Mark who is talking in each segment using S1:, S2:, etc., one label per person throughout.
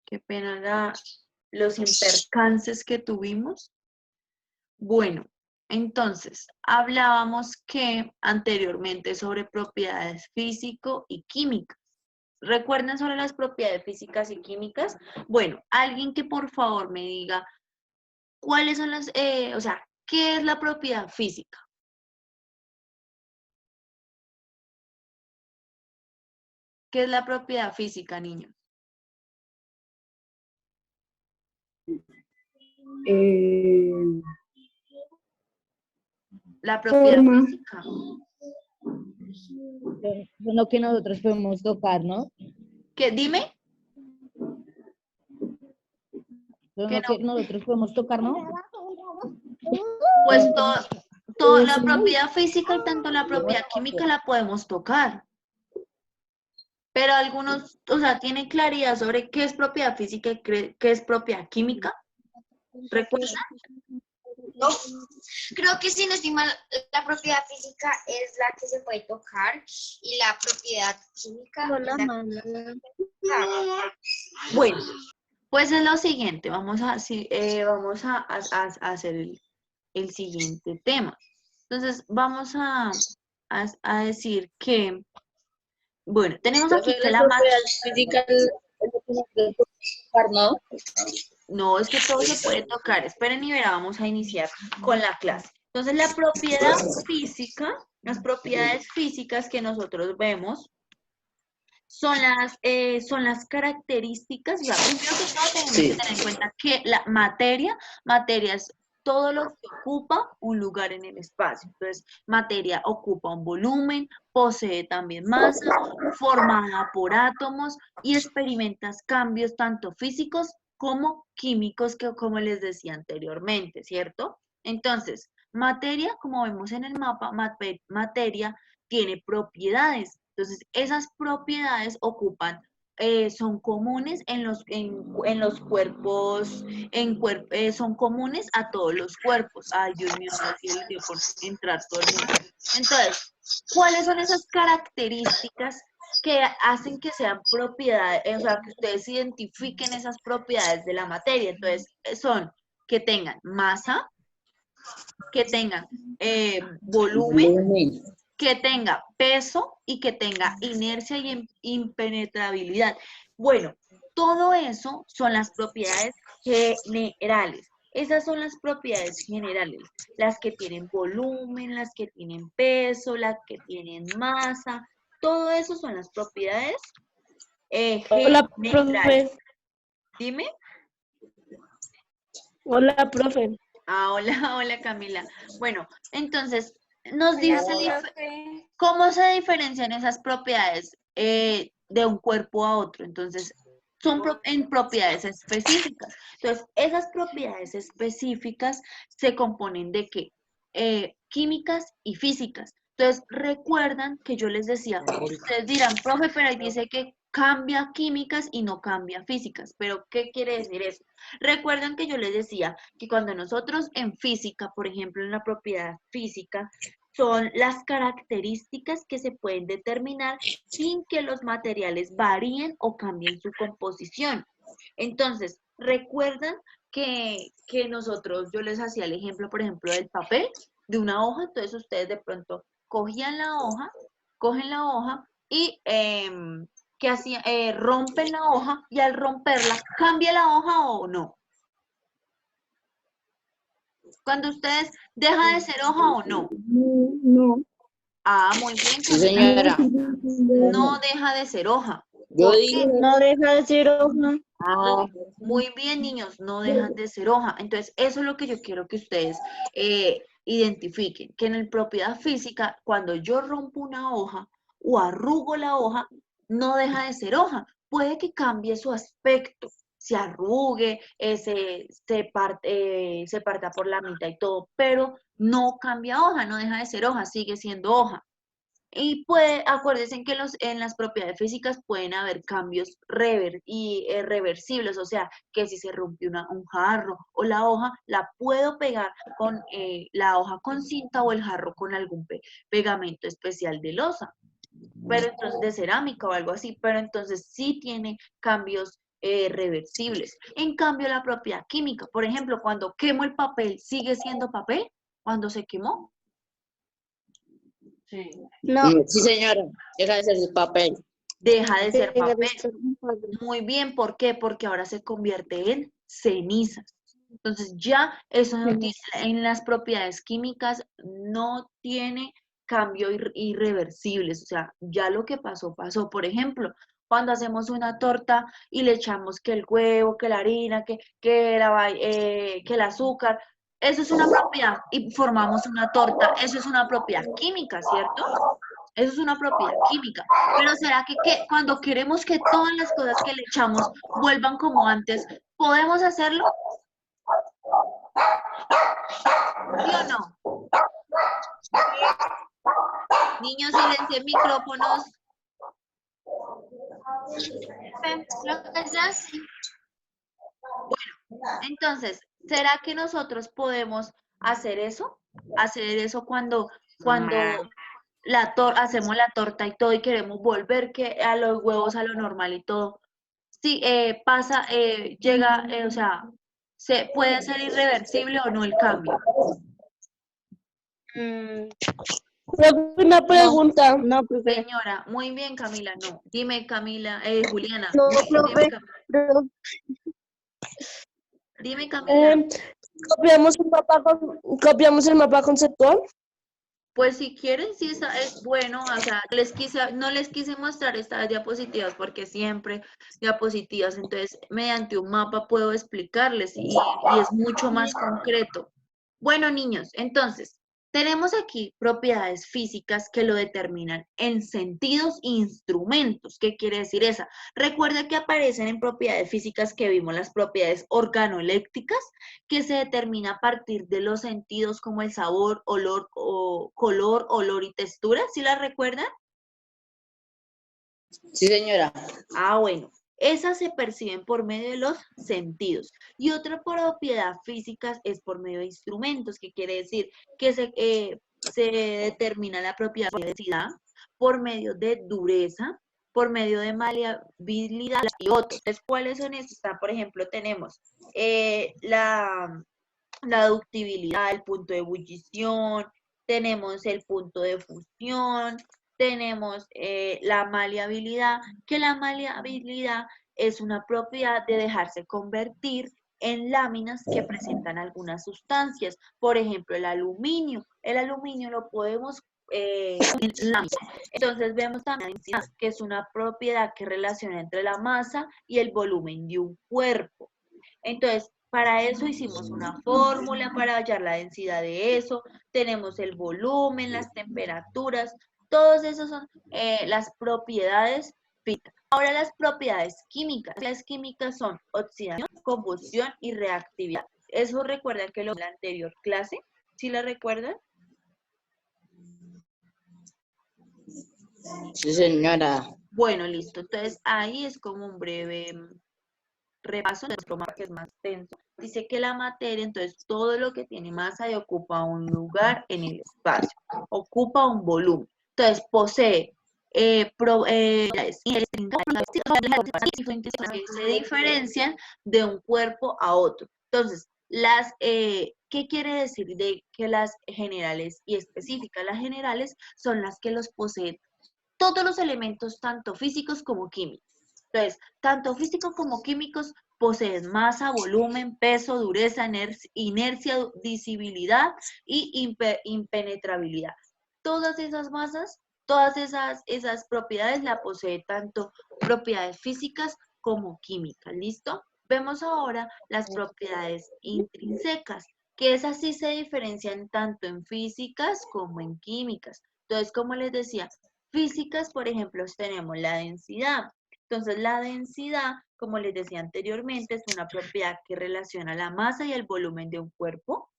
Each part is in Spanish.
S1: Qué pena los impercances que tuvimos. Bueno, entonces, hablábamos que anteriormente sobre propiedades físico y químicas. ¿Recuerdan sobre las propiedades físicas y químicas? Bueno, alguien que por favor me diga cuáles son las, o sea, ¿qué es la propiedad física? ¿Qué es la propiedad física, niños? La propiedad
S2: Forma.
S1: física.
S3: Lo que nosotros podemos tocar, ¿no?
S1: ¿Qué? Dime.
S3: Lo que nosotros podemos tocar, ¿no?
S1: Pues la propiedad física y tanto la propiedad química la podemos tocar. Pero algunos, o sea, ¿tienen claridad sobre qué es propiedad física y qué es propiedad química? ¿Recuerdan?
S4: No, creo que si no estoy mal, la propiedad física es la que se puede tocar y la propiedad química es la que
S1: Bueno, pues es lo siguiente, vamos a hacer el siguiente tema. Entonces, vamos a decir que, bueno, tenemos aquí que la
S3: física ¿no?
S1: No, es que todo se puede tocar. Esperen y verá, vamos a iniciar con la clase. Entonces, la propiedad física, las propiedades físicas que nosotros vemos son las características, o sea, primero que todo tenemos que tener en cuenta que la materia es todo lo que ocupa un lugar en el espacio. Entonces, materia ocupa un volumen, posee también masa, formada por átomos y experimentas cambios tanto físicos como químicos, que como les decía anteriormente, ¿cierto? Entonces, materia, como vemos en el mapa, materia tiene propiedades. Entonces, esas propiedades son comunes en los cuerpos, son comunes a todos los cuerpos. Ay, Dios mío, ahora sí le dio por entrar todo el mundo. Entonces, ¿cuáles son esas características que hacen que sean propiedades, o sea, que ustedes identifiquen esas propiedades de la materia? Entonces, son que tengan masa, que tengan volumen, que tenga peso y que tenga inercia y impenetrabilidad. Bueno, todo eso son las propiedades generales. Esas son las propiedades generales, las que tienen volumen, las que tienen peso, las que tienen masa, todo eso son las propiedades
S2: Hola,
S1: generales.
S2: profe.
S1: Dime.
S2: Hola, profe.
S1: Ah, hola, hola Camila. Bueno, entonces, nos dice cómo se diferencian esas propiedades de un cuerpo a otro. Entonces, son en propiedades específicas. Entonces, esas propiedades específicas se componen de qué? Químicas y físicas. Entonces, recuerdan que yo les decía, ustedes dirán, profe, pero ahí dice que cambia químicas y no cambia físicas. Pero, ¿qué quiere decir eso? Recuerdan que yo les decía que cuando nosotros en física, por ejemplo, en la propiedad física, son las características que se pueden determinar sin que los materiales varíen o cambien su composición. Entonces, recuerdan que nosotros, yo les hacía el ejemplo, por ejemplo, del papel, de una hoja, entonces ustedes de pronto cogían la hoja, cogen la hoja y ¿qué hacían? Rompen la hoja y al romperla, ¿cambia la hoja o no? Cuando ustedes deja de ser hoja o no.
S2: No.
S1: Ah, muy bien,
S3: Sí, señora.
S1: no deja de ser hoja.
S3: Yo
S1: ¿Por
S3: dije,
S1: qué?
S2: No deja de ser hoja.
S1: Muy bien, niños, no dejan de ser hoja. Entonces, eso es lo que yo quiero que ustedes identifiquen, que en la propiedad física, cuando yo rompo una hoja o arrugo la hoja, no deja de ser hoja. Puede que cambie su aspecto, se arrugue, se parta por la mitad y todo, pero no cambia hoja, no deja de ser hoja, sigue siendo hoja. Y acuérdense que en las propiedades físicas pueden haber cambios reversibles, o sea, que si se rompe un jarro o la hoja, la puedo pegar con la hoja con cinta o el jarro con algún pegamento especial de loza, pero entonces de cerámica o algo así, pero entonces sí tiene cambios reversibles. En cambio, la propiedad química, por ejemplo, cuando quemo el papel, ¿sigue siendo papel cuando se quemó?
S3: Sí.
S2: No.
S5: Sí, señora. Deja de ser de papel.
S1: Deja de ser
S2: Deja de
S1: papel.
S2: ser un papel.
S1: Muy bien, ¿por qué? Porque ahora se convierte en cenizas. Entonces ya eso no tiene, en las propiedades químicas no tiene cambio irreversibles. O sea, ya lo que pasó, pasó. Por ejemplo, cuando hacemos una torta y le echamos que el huevo, que la harina, que el azúcar, eso es una propiedad y formamos una torta, eso es una propiedad química, ¿cierto? Eso es una propiedad química. Pero ¿será que cuando queremos que todas las cosas que le echamos vuelvan como antes, podemos hacerlo? ¿Sí o no? Niños, silencien micrófonos.
S4: Lo que sea, sí.
S1: Entonces, ¿será que nosotros podemos hacer eso? Hacer eso cuando hacemos la torta y todo y queremos volver a los huevos a lo normal y todo. Sí, llega, o sea, puede ser irreversible o no el cambio.
S2: Una pregunta. No, profe.
S1: Señora, muy bien, Camila, no. Dime, Camila, Juliana.
S2: No,
S1: Dime,
S2: profe.
S1: Dime, Camila.
S2: ¿Copiamos el mapa conceptual?
S1: Pues si quieren, sí es bueno, o sea, no les quise mostrar estas diapositivas porque siempre diapositivas, entonces mediante un mapa puedo explicarles y es mucho más concreto. Bueno, niños, entonces, tenemos aquí propiedades físicas que lo determinan en sentidos e instrumentos. ¿Qué quiere decir esa? Recuerda que aparecen en propiedades físicas que vimos las propiedades organoeléctricas, que se determina a partir de los sentidos como el sabor, olor, color, olor y textura. ¿Sí las recuerdan?
S5: Sí, señora.
S1: Ah, bueno. Esas se perciben por medio de los sentidos. Y otra propiedad física es por medio de instrumentos, que quiere decir que se determina la propiedad de densidad por medio de dureza, por medio de maleabilidad y otros. Entonces, ¿cuáles son estos? Por ejemplo, tenemos la ductibilidad, el punto de ebullición, tenemos el punto de fusión, tenemos la maleabilidad, que la maleabilidad es una propiedad de dejarse convertir en láminas que presentan algunas sustancias. Por ejemplo, el aluminio. El aluminio lo podemos en láminas. Entonces vemos también que es una propiedad que relaciona entre la masa y el volumen de un cuerpo. Entonces, para eso hicimos una fórmula para hallar la densidad de eso, tenemos el volumen, las temperaturas, todos esos son las propiedades físicas. Ahora las propiedades químicas. Las químicas son oxidación, combustión y reactividad. ¿Eso recuerdan que lo en la anterior clase? ¿Sí la recuerdan?
S5: Sí, señora.
S1: Bueno, listo. Entonces ahí es como un breve repaso de nuestro mapa que es más extenso. Dice que la materia, entonces todo lo que tiene masa y ocupa un lugar en el espacio, ocupa un volumen. Entonces posee se diferencian de un cuerpo a otro. Entonces, ¿qué quiere decir de que las generales y específicas? Las generales son las que los poseen todos los elementos, tanto físicos como químicos. Entonces, tanto físicos como químicos poseen masa, volumen, peso, dureza, inercia, disibilidad y impenetrabilidad. Todas esas masas, todas esas propiedades la posee tanto propiedades físicas como químicas. ¿Listo? Vemos ahora las propiedades intrínsecas, que esas sí se diferencian tanto en físicas como en químicas. Entonces, como les decía, físicas, por ejemplo, tenemos la densidad. Entonces, la densidad, como les decía anteriormente, es una propiedad que relaciona la masa y el volumen de un cuerpo.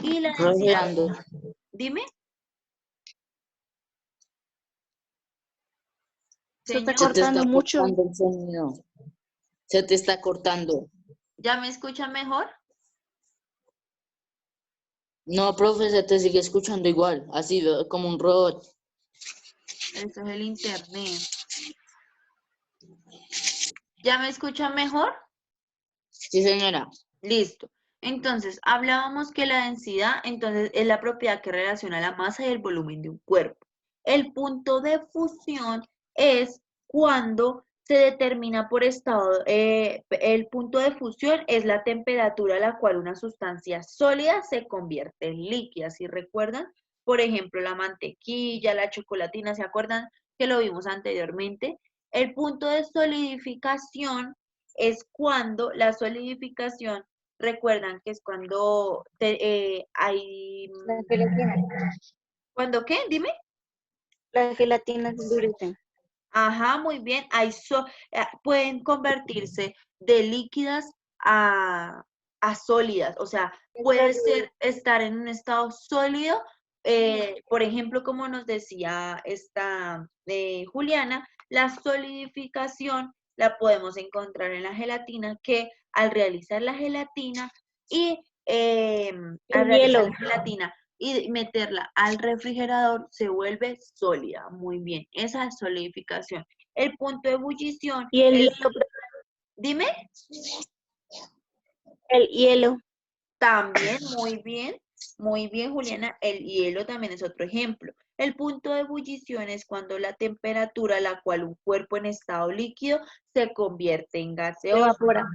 S1: Y la densidad... Dime.
S2: Se está cortando mucho.
S5: Se te está cortando.
S1: ¿Ya me escuchan mejor?
S5: No, profe, se te sigue escuchando igual, así como un robot.
S1: Eso es el internet. ¿Ya me escuchan mejor?
S5: Sí, señora.
S1: Listo. Entonces, hablábamos que la densidad, entonces, es la propiedad que relaciona la masa y el volumen de un cuerpo. El punto de fusión es cuando se determina por estado, el punto de fusión es la temperatura a la cual una sustancia sólida se convierte en líquida. ¿Sí recuerdan? Por ejemplo, la mantequilla, la chocolatina, ¿se acuerdan que lo vimos anteriormente? El punto de solidificación es cuando la solidificación, recuerdan que es cuando hay...
S2: La gelatina.
S1: ¿Cuándo qué? Dime.
S2: La gelatina se endurece.
S1: Ajá, muy bien. Pueden convertirse de líquidas a sólidas. O sea, puede ser estar en un estado sólido. Por ejemplo, como nos decía esta Juliana, la solidificación la podemos encontrar en la gelatina, que al realizar la gelatina y al realizar la gelatina y meterla al refrigerador se vuelve sólida. Muy bien, esa es solidificación. El punto de ebullición
S2: Y el
S1: es,
S2: hielo,
S1: dime,
S2: el hielo.
S1: también, muy bien, Juliana, el hielo también es otro ejemplo. El punto de ebullición es cuando la temperatura a la cual un cuerpo en estado líquido se convierte en gaseoso.
S2: Evapora.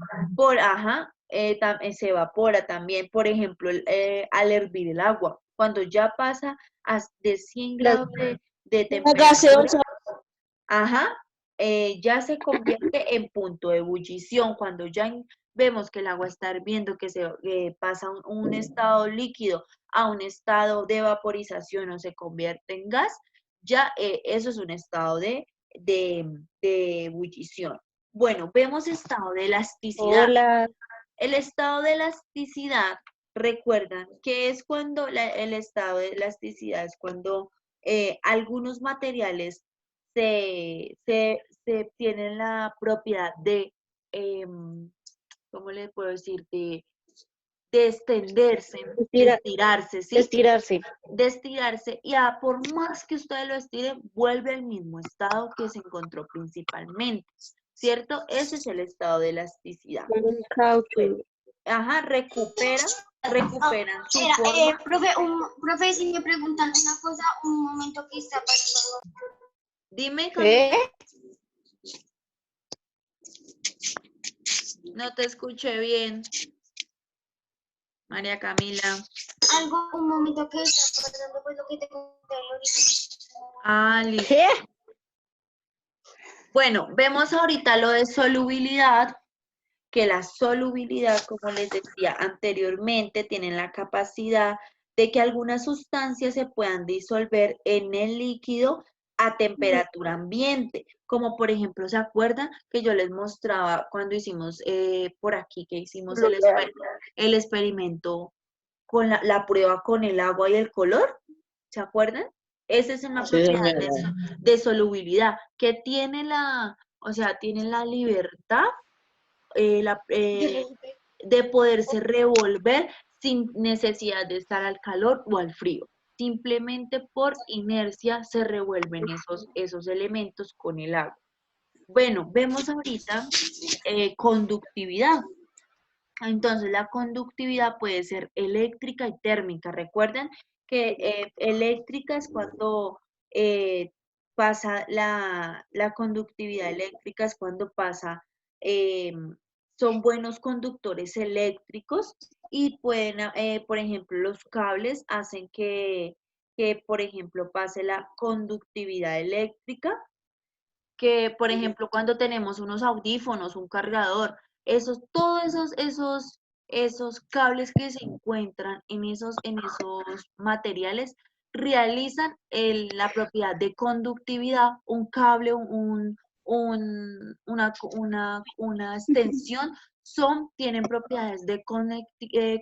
S1: Se evapora también, por ejemplo, al hervir el agua, cuando ya pasa de 100 grados de
S2: La
S1: temperatura,
S2: gaseosa.
S1: ajá, ya se convierte en punto de ebullición, cuando ya vemos que el agua está hirviendo, que se pasa un estado líquido a un estado de vaporización o se convierte en gas, ya eso es un estado de ebullición. Bueno, vemos estado de elasticidad.
S2: Hola.
S1: El estado de elasticidad, recuerdan que es cuando el estado de elasticidad es cuando algunos materiales se tienen la propiedad de, ¿cómo les puedo decir? De extenderse, de estirarse, ¿sí? De estirarse y por más que ustedes lo estiren, vuelve al mismo estado que se encontró principalmente, ¿cierto? Ese es el estado de elasticidad. Bueno, ajá, recuperan su forma.
S4: Profe, si me preguntan una cosa, un momento que está pasando.
S1: Dime, Camila. No te escuché bien, María Camila.
S4: Un momento que está pasando, pues lo que te conté ahorita.
S1: Ah, listo. Bueno, vemos ahorita lo de solubilidad, que la solubilidad, como les decía anteriormente, tiene la capacidad de que algunas sustancias se puedan disolver en el líquido a temperatura ambiente, como por ejemplo, ¿se acuerdan que yo les mostraba cuando hicimos por aquí, que hicimos el experimento con la prueba con el agua y el color? ¿Se acuerdan? Esa es una propiedad de solubilidad, que tiene tiene la libertad de poderse revolver sin necesidad de estar al calor o al frío. Simplemente por inercia se revuelven esos elementos con el agua. Bueno, vemos ahorita conductividad. Entonces, la conductividad puede ser eléctrica y térmica. Recuerden que eléctrica es cuando pasa la conductividad eléctrica, es cuando pasa, son buenos conductores eléctricos y pueden, por ejemplo, los cables hacen por ejemplo, pase la conductividad eléctrica, que, por ejemplo, cuando tenemos unos audífonos, un cargador, todos esos cables que se encuentran en esos materiales realizan la propiedad de conductividad. Un cable, una extensión, tienen propiedades de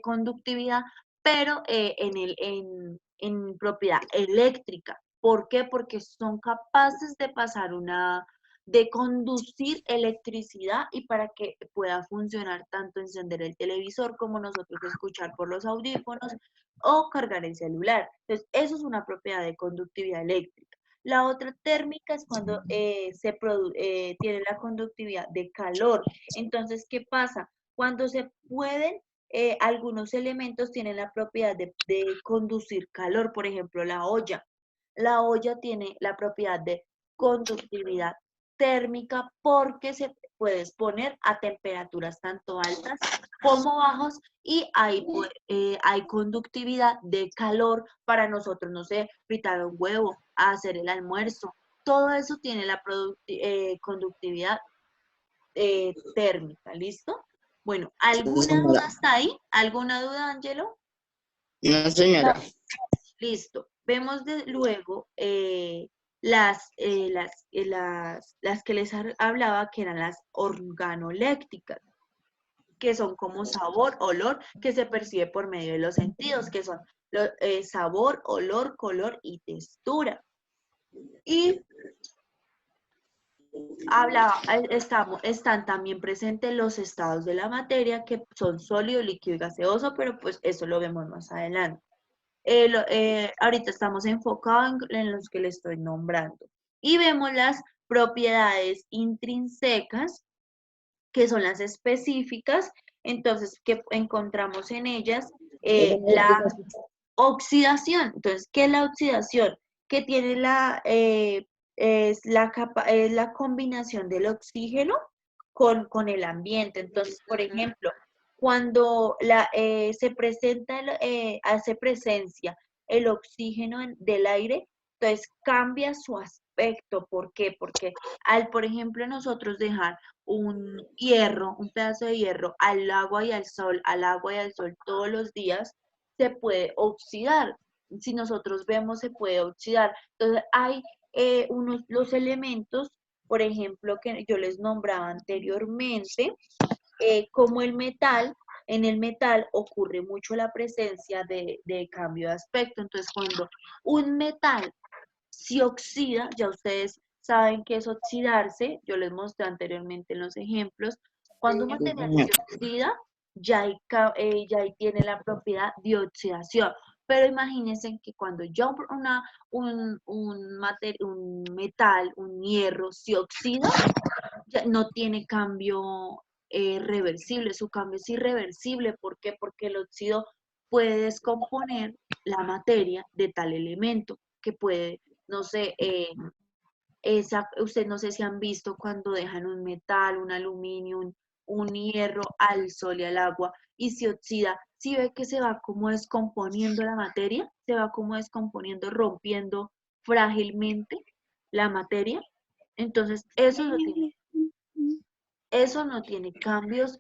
S1: conductividad, pero en propiedad eléctrica. ¿Por qué? Porque son capaces de de conducir electricidad y para que pueda funcionar tanto encender el televisor como nosotros escuchar por los audífonos o cargar el celular. Entonces, eso es una propiedad de conductividad eléctrica. La otra térmica es cuando tiene la conductividad de calor. Entonces, ¿qué pasa? Cuando se pueden, algunos elementos tienen la propiedad de conducir calor, por ejemplo, la olla. La olla tiene la propiedad de conductividad térmica porque se puede exponer a temperaturas tanto altas como bajas y hay conductividad de calor para nosotros, no sé, fritar un huevo, hacer el almuerzo. Todo eso tiene la conductividad térmica, ¿listo? Bueno, ¿alguna duda hasta ahí? ¿Alguna duda, Ángelo?
S5: No, señora.
S1: Listo. Vemos luego las que les hablaba, que eran las organolépticas, que son como sabor, olor, que se percibe por medio de los sentidos, que son sabor, olor, color y textura. Y están también presentes los estados de la materia, que son sólido, líquido y gaseoso, pero pues eso lo vemos más adelante. Ahorita estamos enfocados en los que le estoy nombrando. Y vemos las propiedades intrínsecas, que son las específicas, entonces, que encontramos en ellas la oxidación. Entonces, ¿qué es la oxidación? Que tiene es la combinación del oxígeno con el ambiente. Entonces, por ejemplo, cuando hace presencia el oxígeno del aire, entonces cambia su aspecto. ¿Por qué? Porque por ejemplo, nosotros dejar un pedazo de hierro al agua y al sol todos los días, se puede oxidar. Si nosotros vemos, se puede oxidar. Entonces, hay los elementos, por ejemplo, que yo les nombraba anteriormente, como el metal. En el metal ocurre mucho la presencia de cambio de aspecto. Entonces, cuando un metal se oxida, ya ustedes saben qué es oxidarse, yo les mostré anteriormente en los ejemplos. Cuando un material se oxida, ya ahí tiene la propiedad de oxidación. Pero imagínense que cuando ya un metal, un hierro, se oxida, ya no tiene cambio reversible, su cambio es irreversible. ¿Por qué? Porque el óxido puede descomponer la materia de tal elemento que puede, no sé, ustedes no sé si han visto cuando dejan un metal, un aluminio, un hierro al sol y al agua y se oxida, si ve que se va como descomponiendo la materia, se va como descomponiendo, rompiendo frágilmente la materia. Entonces, eso no tiene cambios,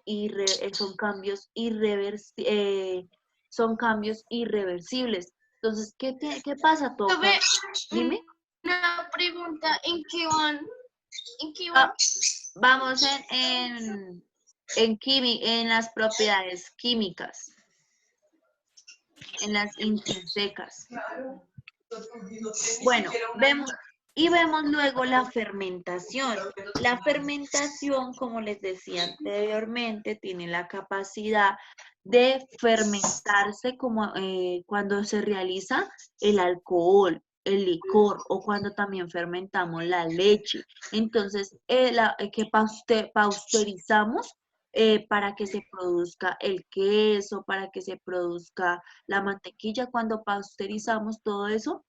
S1: son cambios irreversibles. Entonces, ¿qué pasa?
S4: Profe,
S1: Dime.
S4: una pregunta, ¿en qué van?
S1: Vamos en las propiedades químicas, en las intrínsecas. Bueno, vemos luego la fermentación. La fermentación, como les decía anteriormente, tiene la capacidad de fermentarse como cuando se realiza el alcohol, el licor, o cuando también fermentamos la leche. Entonces, que pasteurizamos para que se produzca el queso, para que se produzca la mantequilla. Cuando pasteurizamos todo eso,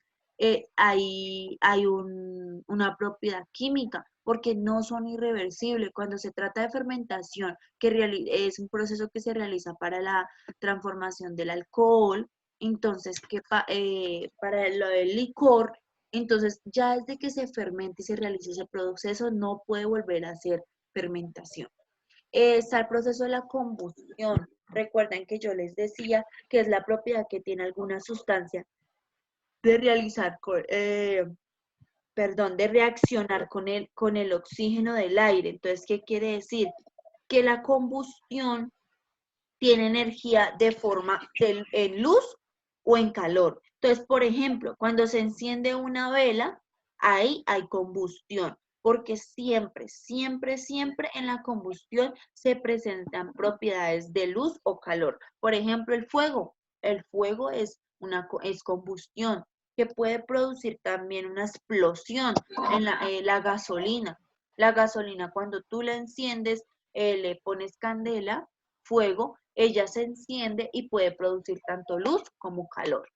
S1: hay una propiedad química, porque no son irreversibles. Cuando se trata de fermentación, que es un proceso que se realiza para la transformación del alcohol, entonces, para lo del licor, entonces ya desde que se fermente y se realiza ese proceso, no puede volver a hacer fermentación. Está el proceso de la combustión. Recuerden que yo les decía que es la propiedad que tiene alguna sustancia de de reaccionar con el oxígeno del aire. Entonces, ¿qué quiere decir? Que la combustión tiene energía de forma en luz o en calor. Entonces, por ejemplo, cuando se enciende una vela, ahí hay combustión, porque siempre, siempre, siempre en la combustión se presentan propiedades de luz o calor. Por ejemplo, el fuego es combustión. que puede producir también una explosión en la gasolina. La gasolina, cuando tú la enciendes, le pones candela, fuego, ella se enciende y puede producir tanto luz como calor.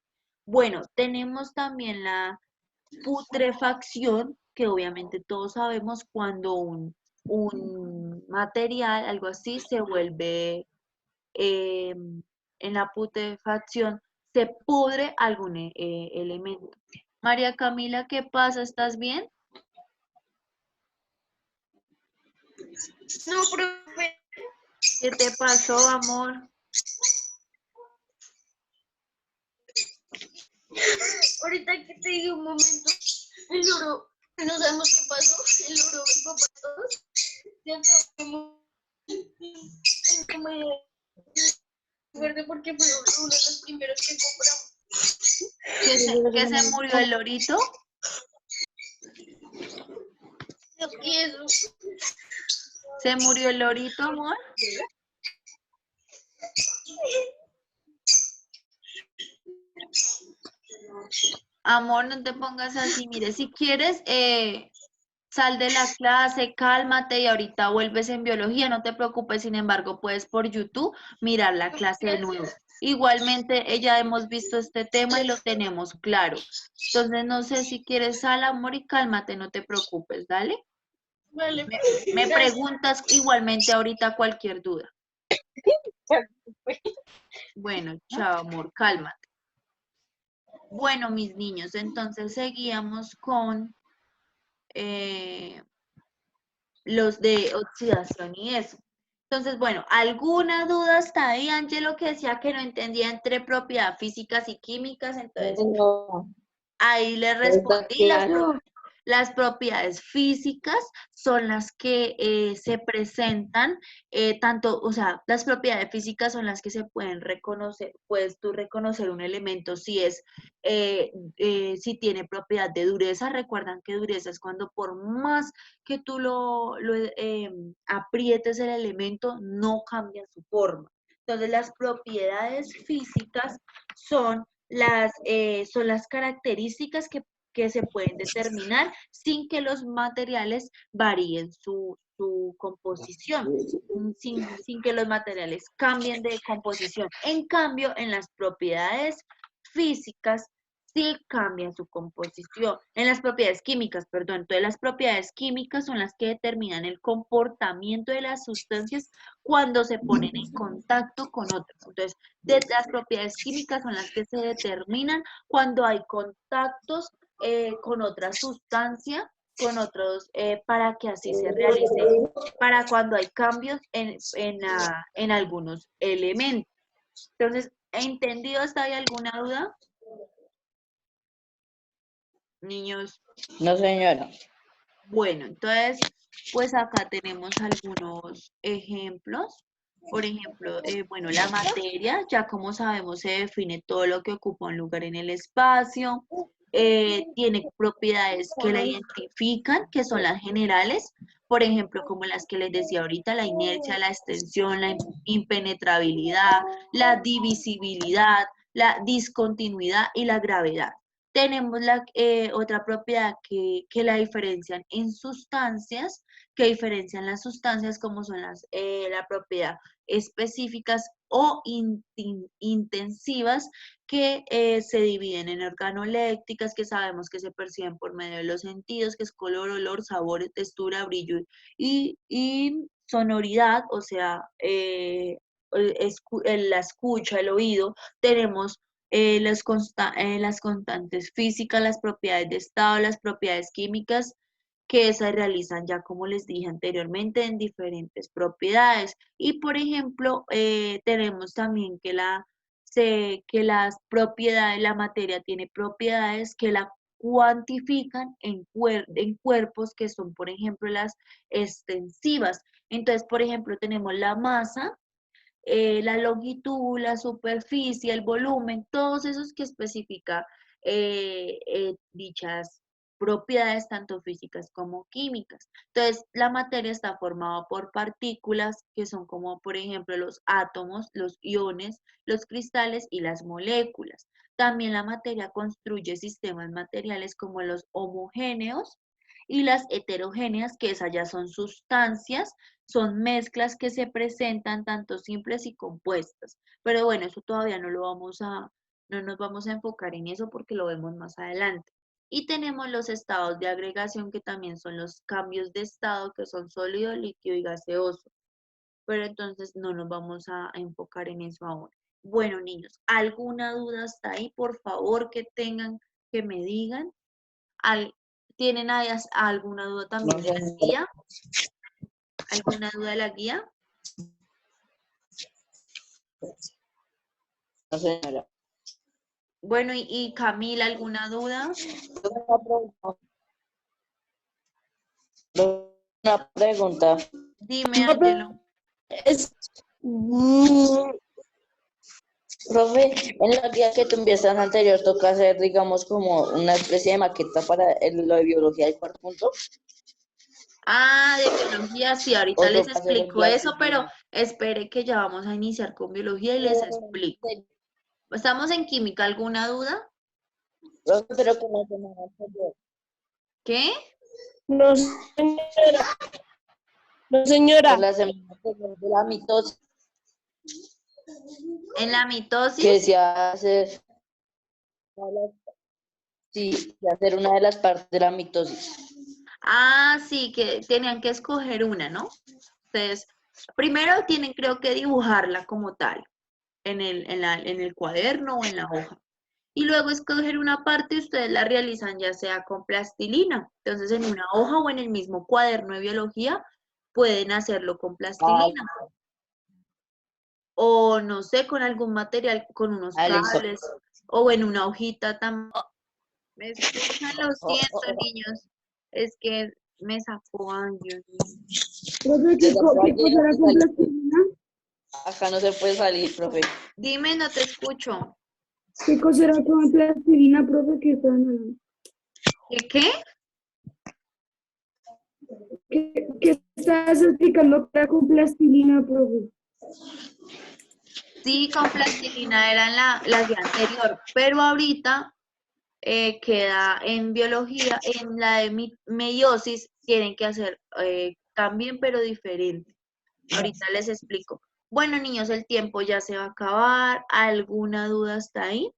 S1: Bueno, tenemos también la putrefacción, que obviamente todos sabemos cuando un material, algo así, se vuelve en la putrefacción, se pudre algún elemento. María Camila, ¿qué pasa? ¿Estás bien?
S4: No, profe.
S1: ¿Qué te pasó, amor?
S4: Ahorita que te digo un momento, el loro, no sabemos qué pasó, el loro, el papá, todos, se acabó como verde porque fue uno de los primeros que compramos.
S1: ¿Que se murió el lorito?
S4: Y eso,
S1: ¿Se murió el lorito, amor? Amor, no te pongas así. Mire, si quieres, sal de la clase, cálmate y ahorita vuelves en biología, no te preocupes. Sin embargo, puedes por YouTube mirar la clase de nuevo. Igualmente, ya hemos visto este tema y lo tenemos claro. Entonces, no sé si quieres sal, amor, y cálmate, no te preocupes, dale.
S4: vale,
S1: Me preguntas igualmente ahorita cualquier duda. Bueno, chao, amor, cálmate. Bueno, mis niños, entonces seguíamos con los de oxidación y eso. Entonces, bueno, ¿alguna duda hasta ahí, Ángelo, que decía que no entendía entre propiedades físicas y químicas? Entonces,
S5: No,
S1: ahí le
S5: está
S1: respondí,
S5: claro.
S1: las propiedades físicas son las que se presentan, tanto, o sea, las propiedades físicas son las que se pueden reconocer, puedes tú reconocer un elemento si es, si tiene propiedad de dureza. Recuerdan que dureza es cuando por más que tú aprietes el elemento, no cambia su forma. Entonces, las propiedades físicas son las características que se pueden determinar sin que los materiales varíen su composición, sin que los materiales cambien de composición. En cambio, en las propiedades físicas sí cambian su composición. En las propiedades químicas, perdón. Entonces, las propiedades químicas son las que determinan el comportamiento de las sustancias cuando se ponen en contacto con otras. Entonces, las propiedades químicas son las que se determinan cuando hay contactos con otra sustancia, con otros, para que así se realice, para cuando hay cambios en algunos elementos. Entonces, ¿entendido hasta ahí alguna duda? Niños,
S5: No, señora.
S1: bueno, entonces, pues acá tenemos algunos ejemplos. Por ejemplo, bueno, la materia, ya como sabemos, se define todo lo que ocupa un lugar en el espacio. Tiene propiedades que la identifican, que son las generales, por ejemplo, como las que les decía ahorita, la inercia, la extensión, la impenetrabilidad, la divisibilidad, la discontinuidad y la gravedad. Tenemos otra propiedad que la diferencian en sustancias, que diferencian las sustancias como son la propiedad específicas o intensivas, que se dividen en organolépticas, que sabemos que se perciben por medio de los sentidos, que es color, olor, sabor, textura, brillo y sonoridad, o sea, la escucha, el oído. Tenemos las constantes físicas, las propiedades de estado, las propiedades químicas, que se realizan ya, como les dije anteriormente, en diferentes propiedades. Y, por ejemplo, tenemos también que las propiedades, la materia tiene propiedades que la cuantifican en cuerpos que son, por ejemplo, las extensivas. Entonces, por ejemplo, tenemos la masa, la longitud, la superficie, el volumen, todos esos que especifica dichas propiedades, tanto físicas como químicas. Entonces, la materia está formada por partículas que son como, por ejemplo, los átomos, los iones, los cristales y las moléculas. También la materia construye sistemas materiales como los homogéneos y las heterogéneas, que esas ya son sustancias, son mezclas que se presentan tanto simples y compuestas. Pero bueno, eso todavía no nos vamos a enfocar en eso porque lo vemos más adelante. Y tenemos los estados de agregación, que también son los cambios de estado, que son sólido, líquido y gaseoso. Pero entonces no nos vamos a enfocar en eso ahora. Bueno, niños, ¿alguna duda hasta ahí? Por favor, que tengan, que me digan. ¿Tienen alguna duda también de la guía? ¿Alguna duda de la guía?
S5: No, señora.
S1: Bueno, y Camila, ¿alguna duda?
S5: Una pregunta.
S1: Dime, Ángelo.
S5: Profe, en la guía que tú enviaste anterior toca hacer, digamos, como una especie de maqueta para lo de biología del cuarto punto.
S1: Ah, de biología, sí, ahorita
S5: O
S1: les
S5: toca hacer en
S1: explico
S5: clase.
S1: eso, pero espere que ya vamos a iniciar con biología y les explico. ¿Estamos en química? ¿Alguna duda?
S5: Profe, pero que la semana anterior.
S1: ¿Qué?
S6: No, señora. No, señora.
S5: Pues la semana anterior de la mitosis,
S1: ¿En la
S5: que
S1: mitosis?
S5: decía hacer, sí, hacer una de las partes de la mitosis.
S1: Ah, sí, que tenían que escoger una, ¿no? Entonces, primero tienen, creo que dibujarla como tal, en el cuaderno o en la hoja. Y luego escoger una parte y ustedes la realizan ya sea con plastilina. Entonces, en una hoja o en el mismo cuaderno de biología, pueden hacerlo con plastilina. O no sé, con algún material, con unos
S5: Listo.
S1: cables, o en una hojita también. ¿Me escuchan? Lo siento, niños. Es que me sacó Ángel.
S6: Profe, ¿qué cosa era con plastilina?
S5: Acá no se puede salir, profe.
S1: Dime, no te escucho.
S6: ¿Qué cosa era con plastilina, profe? ¿Qué estaban hablando?
S1: ¿Qué?
S6: ¿Qué estabas explicando que era con plastilina, profe?
S1: Sí, con plastilina eran la guía anterior, pero ahorita queda en biología, en la de meiosis, tienen que hacer también, pero diferente. Ahorita les explico. Bueno, niños, el tiempo ya se va a acabar. ¿Alguna duda hasta ahí?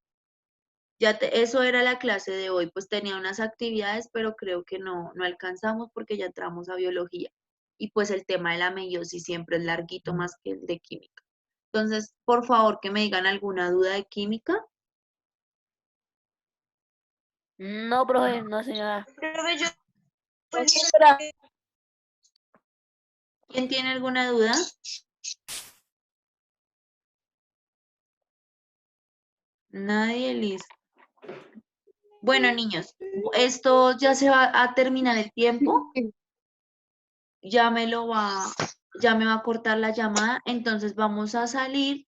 S1: Eso era la clase de hoy, pues tenía unas actividades, pero creo que no alcanzamos porque ya entramos a biología. Y pues el tema de la meiosis siempre es larguito más que el de química. Entonces, por favor, que me digan alguna duda de química.
S2: No, profe, no, señora.
S4: Profe, yo
S6: No, señora.
S1: ¿Quién tiene alguna duda? Nadie, listo. Bueno, niños, esto ya se va a terminar el tiempo. Ya me va a cortar la llamada. Entonces vamos a salir,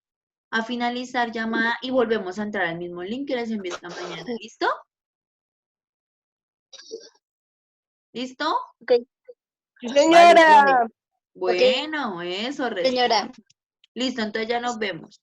S1: a finalizar llamada y volvemos a entrar al mismo link que les envié esta mañana. ¿Listo? ¿Listo?
S2: Ok.
S6: Sí,
S1: Vale,
S6: señora.
S1: bueno, eso,
S2: Señora.
S1: Listo, entonces ya nos vemos.